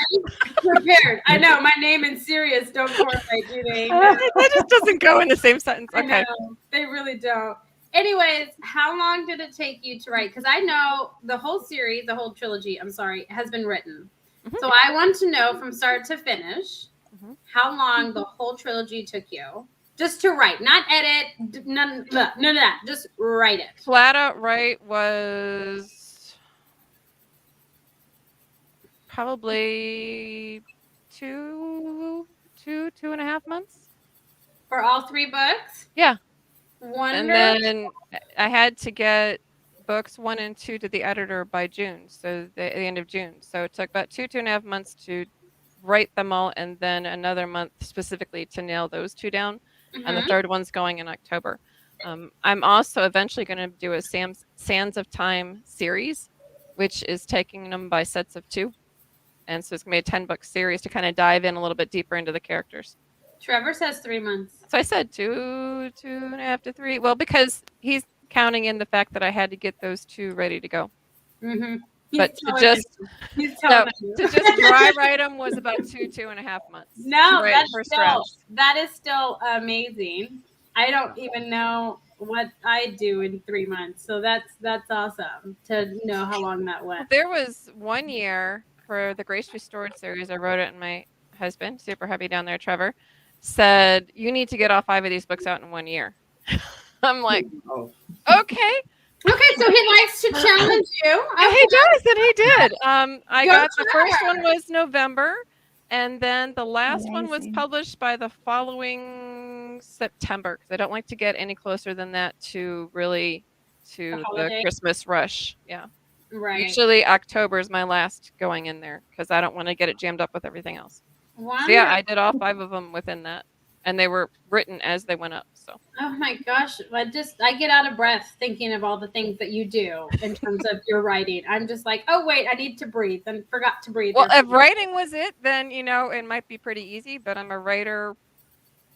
Prepared. I know my name and serious don't correlate, do they? No. That just doesn't go in the same sentence. Okay. I know, they really don't. Anyways, how long did it take you to write? Because I know the whole series, the whole trilogy, I'm sorry, has been written. Mm-hmm. So I want to know from start to finish how long the whole trilogy took you. Just to write, not edit, none of that. Just write it. Flat out write was probably two and a half months. For all 3 books? Yeah. Wonderful. And then I had to get books 1 and 2 to the editor by June, so the end of June. So it took about two and a half months to write them all, and then another month specifically to nail those 2 down. And the third one's going in October. I'm also eventually going to do a Sands of Time series, which is taking them by sets of 2. And so it's going to be a 10-book series to kind of dive in a little bit deeper into the characters. Trevor says 3 months. So I said 2.5 to 3. Well, because he's counting in the fact that I had to get those 2 ready to go. Mm-hmm. But to just dry write them was about 2.5 months. No, that is still amazing. I don't even know what I do in 3 months. So that's awesome to know how long that went. There was 1 year for the Grace Restored series. I wrote it, and my husband, super happy down there, Trevor, said, you need to get all 5 of these books out in 1 year. I'm like, okay. Okay, so he likes to challenge you. He does, and he did. I got the first one was November, and then the last one was published by the following September, because I don't like to get any closer than that to the Christmas rush. Yeah. Right. Usually October is my last going in there, because I don't want to get it jammed up with everything else. Wow. So yeah, I did all 5 of them within that, and they were written as they went up. So. Oh my gosh, I get out of breath thinking of all the things that you do in terms of your writing. I'm just like, oh wait, I need to breathe, and forgot to breathe. Well, if writing was it, then it might be pretty easy. But I'm a writer,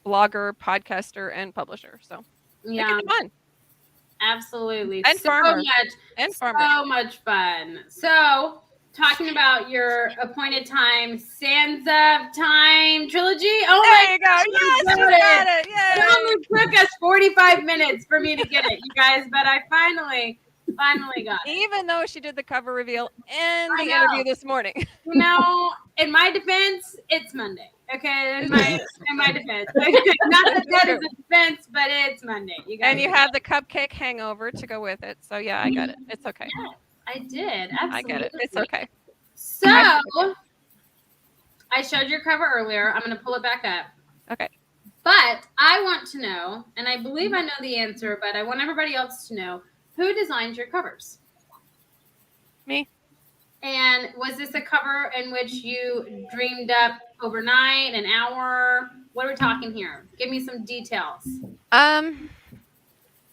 blogger, podcaster, and publisher, so yeah, make it fun. Absolutely, and so farmer, so much fun. So. Talking about your appointed time, Sands of Time trilogy. Oh there you go. Yes, you got it. Yay. It only took us 45 minutes for me to get it, you guys, but I finally got it. Even though she did the cover reveal and the interview this morning. In my defense, it's Monday. Okay, in my defense. Not that is a defense, but it's Monday. You guys. And you have the cupcake hangover to go with it. So yeah, I got it. It's okay. Yeah. I did. Absolutely. I get it. It's okay. So, I showed your cover earlier. I'm going to pull it back up. Okay. But I want to know, and I believe I know the answer, but I want everybody else to know, who designed your covers? Me. And was this a cover in which you dreamed up overnight, an hour? What are we talking here? Give me some details.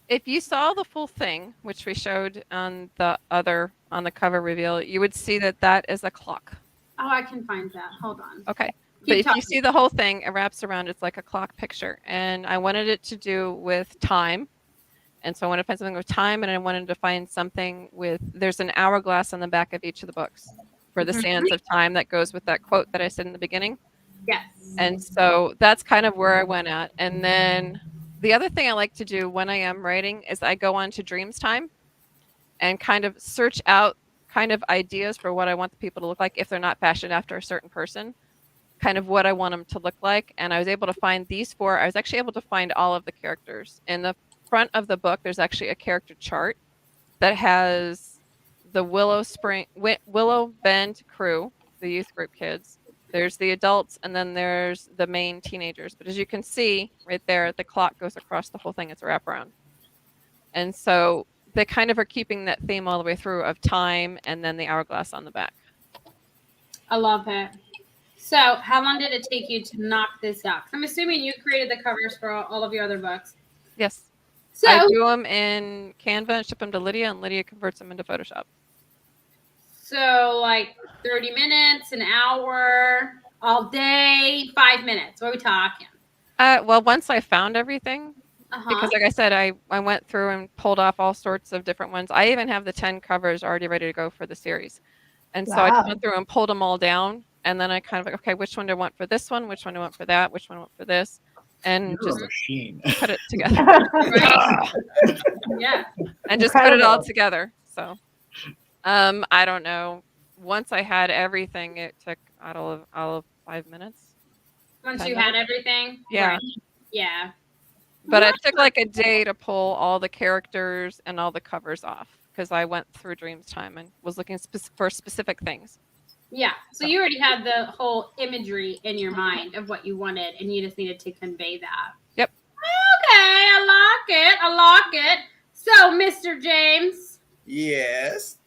If you saw the full thing, which we showed on the cover reveal, you would see that is a clock. Oh, I can find that. Hold on. Okay. But if you see the whole thing, it wraps around. It's like a clock picture. And I wanted it to do with time. And so I wanted to find something with time, and I wanted to find something with, there's an hourglass on the back of each of the books for the sands of time that goes with that quote that I said in the beginning. Yes. And so that's kind of where I went at. And then the other thing I like to do when I am writing is I go on to Dreams Time and kind of search out kind of ideas for what I want the people to look like if they're not fashioned after a certain person, kind of what I want them to look like. And I was able to find these 4. I was actually able to find all of the characters. In the front of the book, there's actually a character chart that has the Willow Bend crew, the youth group kids. There's the adults, and then there's the main teenagers. But as you can see right there, the clock goes across the whole thing. It's a wraparound. And so they kind of are keeping that theme all the way through of time and then the hourglass on the back. I love it. So how long did it take you to knock this out? I'm assuming you created the covers for all of your other books. Yes. So I do them in Canva and ship them to Lydia, and Lydia converts them into Photoshop. So like 30 minutes, an hour, all day, 5 minutes. What are we talking? Well, once I found everything, because like I said, I went through and pulled off all sorts of different ones. I even have the 10 covers already ready to go for the series. And so I just went through and pulled them all down. And then I kind of like, okay, which one do I want for this one? Which one do I want for that? Which one do I want for this? And You're just a machine. put it together. Yeah. And just put it all together. So I don't know. Once I had everything, it took all of 5 minutes. Once you had everything? Yeah. Right. Yeah. But it took like a day to pull all the characters and all the covers off because I went through Dreams Time and was looking for specific things. Yeah. So you already had the whole imagery in your mind of what you wanted, and you just needed to convey that. Yep. Okay. I like it. So, Mr. James. Yes.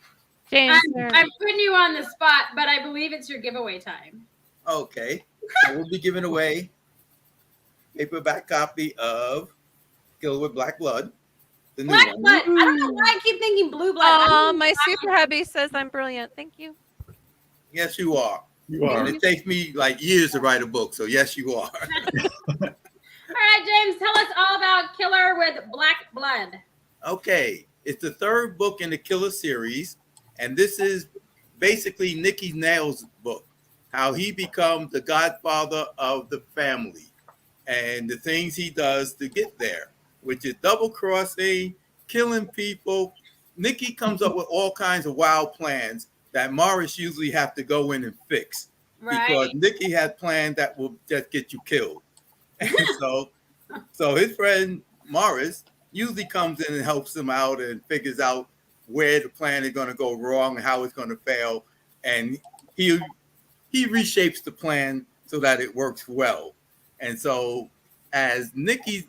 James, I'm putting you on the spot, but I believe it's your giveaway time. Okay. So we'll be giving away paperback copy of Killer with Black Blood. The new Black one. blood. I don't know why I keep thinking blue blood. Oh, my super hubby says I'm brilliant. Thank you. Yes, you are. You are. And it takes me like years to write a book, so yes, you are. All right, James, tell us all about Killer with Black Blood. Okay. It's the 3rd book in the Killer series, and this is basically Nicky Nail's book, how he becomes the godfather of the family and the things he does to get there, which is double crossing, killing people. Nicky comes up with all kinds of wild plans that Morris usually have to go in and fix, because Nicky had plans that will just get you killed. And so his friend Morris usually comes in and helps him out and figures out where the plan is going to go wrong and how it's going to fail. And he reshapes the plan so that it works well. And so as Nicky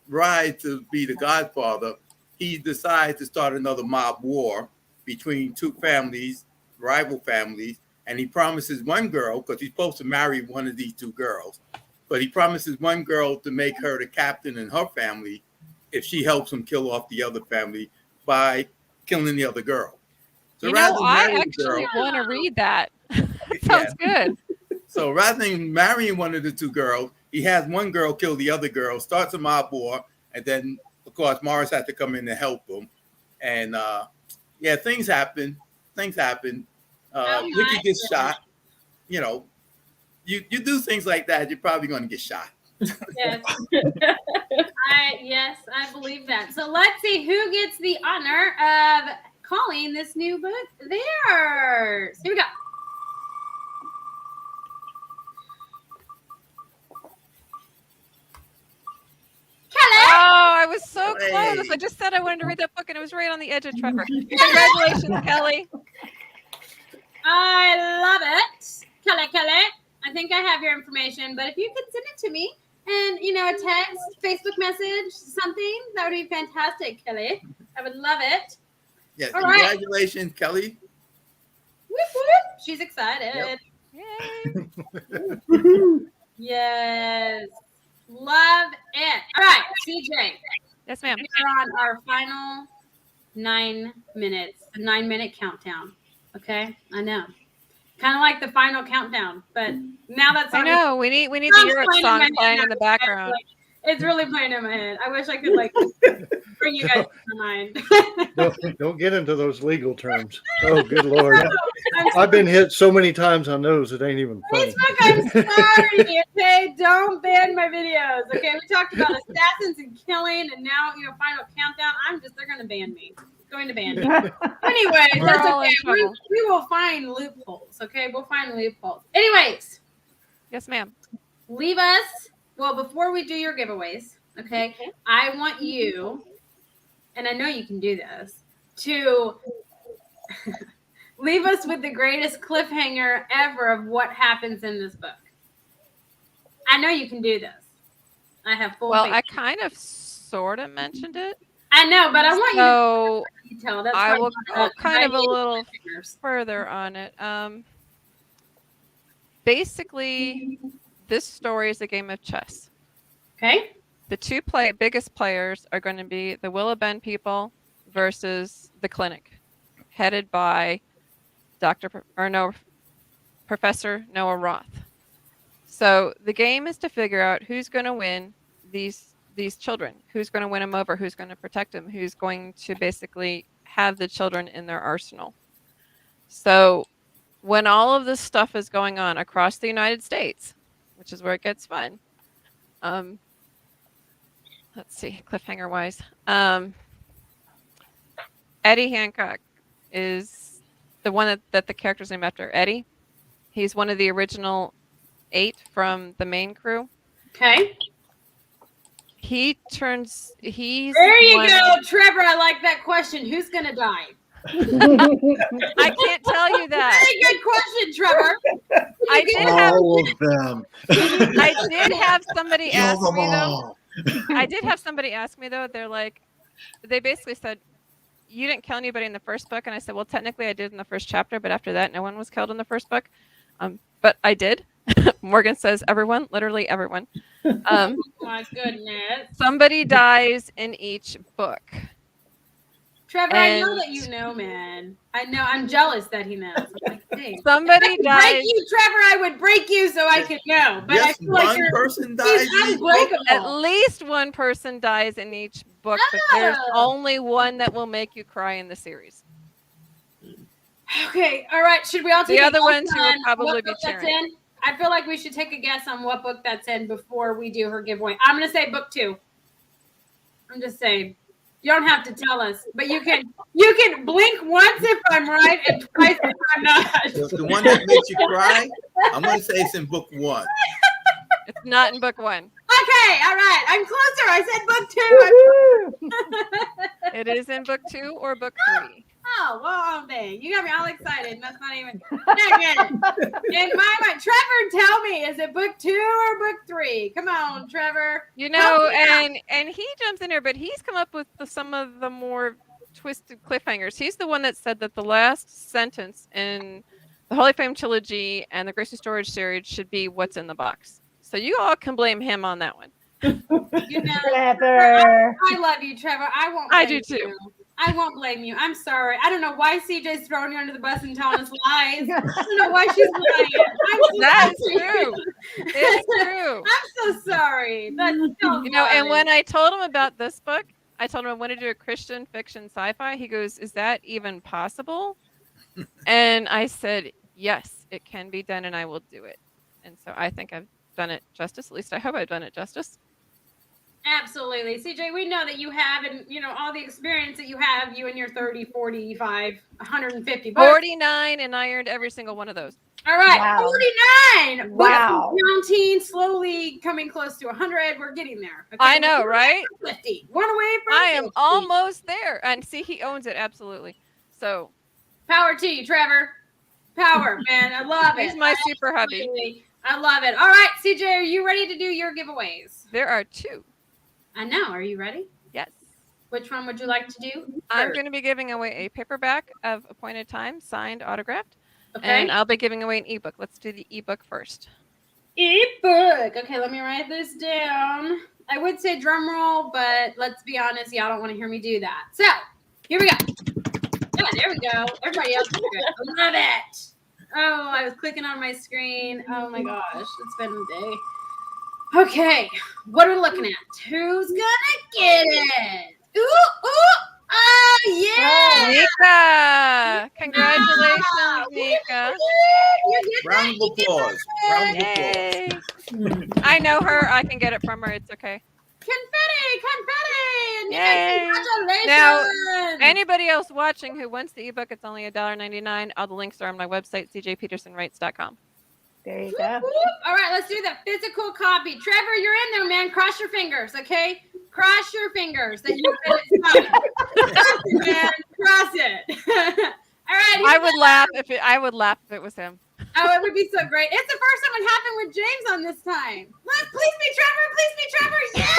rides to be the godfather, he decides to start another mob war between 2 families, rival families. And he promises one girl, because he's supposed to marry one of these 2 girls, but he promises one girl to make her the captain in her family if she helps him kill off the other family by killing the other girl. So I actually want to read that. Sounds good. So rather than marrying one of the 2 girls, he has one girl kill the other girl, starts a mob war, and then, of course, Morris has to come in and help him. And, things happen. Nicky gets shot. You know, you do things like that, you're probably going to get shot. Yes. I believe that. So let's see who gets the honor of calling this new book theirs. Here we go. Kelly. Oh, I was so close. I just said I wanted to read that book, and it was right on the edge of Trevor. Congratulations, Kelly. I love it. Kelly. I think I have your information, but if you could send it to me and, a text, Facebook message, something, that would be fantastic, Kelly. I would love it. Yes, all congratulations, right. Kelly. Whoop, whoop. She's excited. Yep. Yay. Yes. Love it. All right, CJ. Yes, ma'am. We're on our final 9 minutes, the 9-minute countdown. Okay? I know. Kind of like the final countdown, but now that's I know we need the Europe song playing in the background. It's really playing in my head. I wish I could like bring you guys to my mind. Don't get into those legal terms. Oh, good Lord. I've been hit so many times on those, it ain't even funny. Facebook, I'm sorry. Okay, don't ban my videos. Okay, we talked about assassins and killing, and now final countdown. they're gonna ban me. Going to ban me. Anyways, that's okay. We will find loopholes. Okay, we'll find loopholes. Anyways, yes, ma'am. Leave us. Well, before we do your giveaways, okay, I want you, and I know you can do this, to leave us with the greatest cliffhanger ever of what happens in this book. I know you can do this. I have full faith. I kind of sort of mentioned it. I know, but I want you to detail. That's I will go kind of a little further on it. Basically, this story is a game of chess. Okay. The two biggest players are going to be the Willow Bend people versus the clinic, headed by Professor Noah Roth. So the game is to figure out who's going to win these children, who's going to win them over, who's going to protect them, who's going to basically have the children in their arsenal. So when all of this stuff is going on across the United States, which is where it gets fun. Let's see, cliffhanger wise. Eddie Hancock is the one that the character's named after. Eddie. He's one of the original 8 from the main crew. Okay. He's there you go, Trevor. I like that question. Who's gonna die? I can't tell you that. Very good question, Trevor. I did have somebody ask me though. I did have somebody ask me though. They basically said, "You didn't kill anybody in the first book," and I said, "Well, technically, I did in the first chapter, but after that, no one was killed in the first book." But I did. Morgan says, "Everyone, literally everyone." Oh my goodness! Somebody dies in each book. Trevor, I know that you know, man. I know. I'm jealous that he knows. I'm like, hey, somebody dies. Break you, Trevor. I would break you so I could know. But I feel like one person dies. At least one person dies in each book, but there's only one that will make you cry in the series. Okay, all right. Should we all take the other ones who will probably be cheering? I feel like we should take a guess on what book that's in before we do her giveaway. I'm gonna say book 2. I'm just saying. You don't have to tell us, but you can blink once if I'm right and twice if I'm not. The one that makes you cry, I'm gonna say it's in book 1. It's not in book 1. Okay, all right. I'm closer. I said book 2. It is in book 2 or book 3. Oh, well, dang. You got me all excited. That's not even in my mind. Trevor, tell me, is it book 2 or book 3? Come on, Trevor. And he jumps in here, but he's come up with some of the more twisted cliffhangers. He's the one that said that the last sentence in the Holy Flame trilogy and the Grace and Storage series should be what's in the box. So you all can blame him on that one. Trevor. I love you, Trevor. I do too. You. I won't blame you. I'm sorry. I don't know why C.J.'s throwing you under the bus and telling us lies. I don't know why she's lying. That's true. It's true. I'm so sorry. That's so and when I told him about this book, I told him I want to do a Christian fiction sci-fi. He goes, "Is that even possible?" And I said, "Yes, it can be done, and I will do it." And so I think I've done it justice. At least I hope I've done it justice. Absolutely. CJ, we know that you have, and all the experience that you have, you and your 30, 45, 150 books. 49, and I earned every single one of those. All right, wow. 49. Wow. Counting, slowly coming close to 100. We're getting there. Okay? I know, right? 50. One away from I am almost there. And see, he owns it, absolutely. So. Power to you, Trevor. Power, man. I love it. He's my super hubby. I love it. All right, CJ, are you ready to do your giveaways? There are 2. I know. Are you ready? Yes. Which one would you like to do? I'm going to be giving away a paperback of Appointed Time, signed, autographed. Okay. And I'll be giving away an ebook. Let's do the ebook first. Ebook. Okay, let me write this down. I would say drum roll, but let's be honest, y'all don't want to hear me do that. So, here we go. Yeah, there we go. Everybody else is good. I love it. Oh, I was clicking on my screen. Oh my gosh, it's been a day. Okay, what are we looking at? Who's gonna get it? Ooh, ooh! Oh yeah! Nika! Congratulations, Nika. You get Round of applause. Round of applause. Yay! I know her. I can get it from her. It's okay. confetti! Yay! Congratulations! Now, anybody else watching who wants the ebook, it's only $1.99. All the links are on my website, cjpetersonwrites.com. There you go. All right, let's do the physical copy. Trevor, you're in there, man. Cross your fingers, okay? Cross your fingers that you get it signed. Cross it, man. Cross it. All right. I would laugh if it was him. Oh, it would be so great. It's the first time it happened with James on this time. Look, please be Trevor. Please be Trevor. Yeah!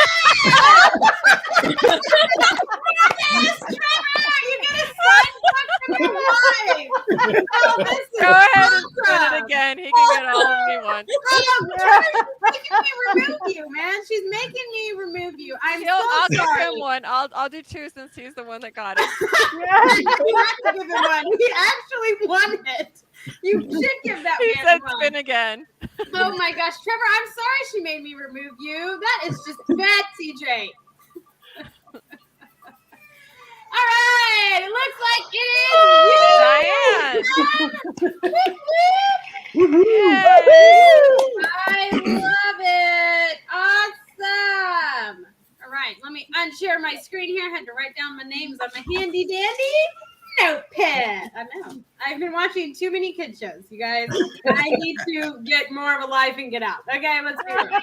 Yes, Trevor! You get a signed book from your wife. Oh, this is Go ahead and spin awesome. it again. He can get all of me once. Trevor's making me remove you, man. She's making me remove you. I'll give sorry. him one. I'll do two since he's the one that got it. You have to give him one. He actually won it. You should give that He man said one. spin again. Oh my gosh, Trevor, I'm sorry she made me remove you. That is just bad, CJ. All right, it looks like it is you, Diane. I love it. Awesome. All right, let me unshare my screen here. I had to write down my names on my handy dandy notepad. I know. I've been watching too many kid shows, you guys. I need to get more of a life and get out. Okay, let's be real.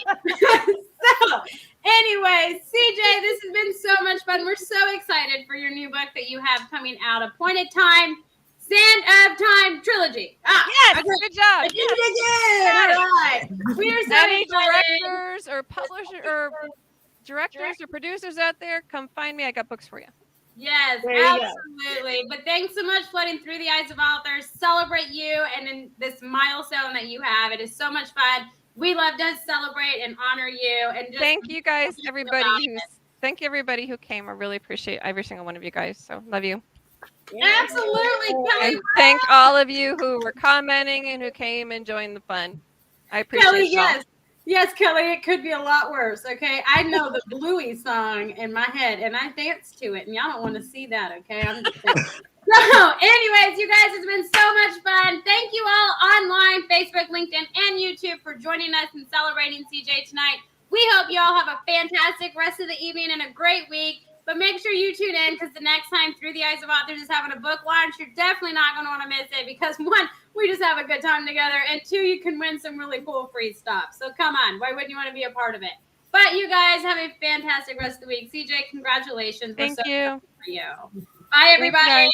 So, anyway, CJ, this has been so much fun. We're so excited for your new book that you have coming out, Appointed Time, Sand of Time Trilogy. Yes, okay. good job. I did it again. All right. We are so Any excited. directors or publishers or directors or producers out there, come find me. I got books for you. Yes, There you go. absolutely. But thanks so much, Flooding Through the Eyes of Authors. Celebrate you and in this milestone that you have. It is so much fun. We love to celebrate and honor you. And just Thank you guys, thank you everybody who came. I really appreciate every single one of you guys. So love you. Absolutely, Kelly. And thank all of you who were commenting and who came and joined the fun. I appreciate Kelly, it. yes. Yes, Kelly, it could be a lot worse. Okay. I know the Bluey song in my head and I dance to it, and y'all don't want to see that, okay? I'm just saying. So, anyways, you guys, it's been so much fun. Thank you all online, Facebook, LinkedIn, and YouTube for joining us and celebrating CJ tonight. We hope you all have a fantastic rest of the evening and a great week. But make sure you tune in because the next time Through the Eyes of Authors is having a book launch, you're definitely not going to want to miss it because one, we just have a good time together, and two, you can win some really cool free stuff. So come on, why wouldn't you want to be a part of it? But you guys have a fantastic rest of the week. CJ, congratulations. Thank you. For you. Bye, everybody.